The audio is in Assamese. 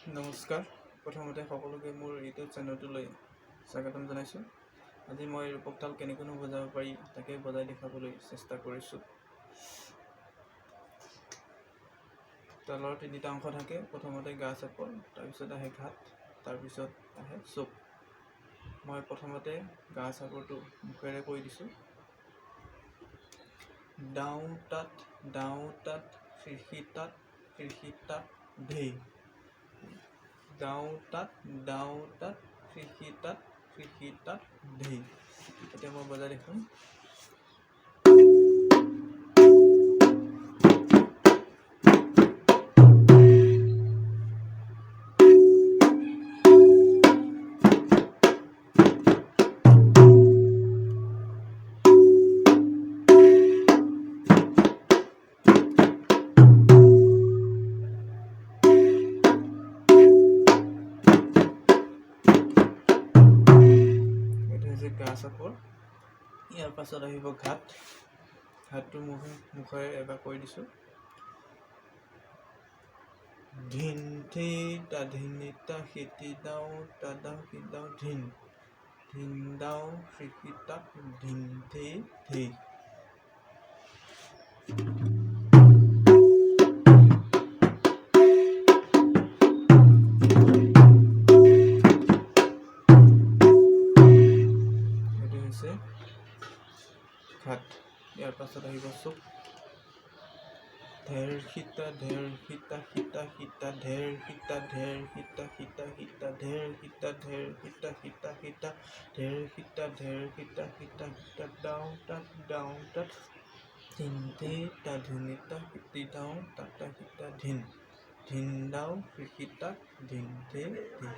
নমস্কাৰ। প্ৰথমতে সকলোকে মোৰ ইউটিউব চেনেলটোলৈ স্বাগতম জনাইছোঁ। আজি মই ৰূপক তাল কেনেকৈনো বজাব পাৰি তাকে বজাই দেখাবলৈ চেষ্টা কৰিছোঁ। তালৰ তিনিটা অংশ থাকে। প্ৰথমতে গা চাপৰ, তাৰপিছত আহে ঘাট, তাৰপিছত আহে চুপ। মই প্ৰথমতে গা চাপৰটো মুখেৰে কৈ দিছোঁ। ডাওঁ তাত খিৰিকী তাত ঢেই। ডাওঁ তাত খিৰিকী তাত ঢেই। এতিয়া মই বজাই দেখুৱাম। গা চাপৰ। ইয়াৰ পাছত আহিব ঘাট। ঘাটটো মুখেৰে এবাৰ কৈ দিছোঁ। ধিন থি তা ধিনিতা সিতি দাও তাদাও সিদাও ধিন। ধিন দাও খিৰিকী তাত ধিন থি ধি। ঘাট। ইয়াৰ পাছত আহিব চুপ। ঢেৰ সীতা ঢেৰ সীতা সীতা সীতা ঢেৰ সীতা ঢেৰ সীতা সীতা সীতা ঢেৰ সীতা ঢেৰ সীতা সীতা সীতা ঢেৰ সীতা ঢেৰ সীতা সীতা সীতা ডাওঁ তাত ধিনথি তা ধিনিতা সিতি দাওঁ তাতা সীতা ধিন। ধিন দাওঁ খিৰিকী তাত ধিন থি ধি।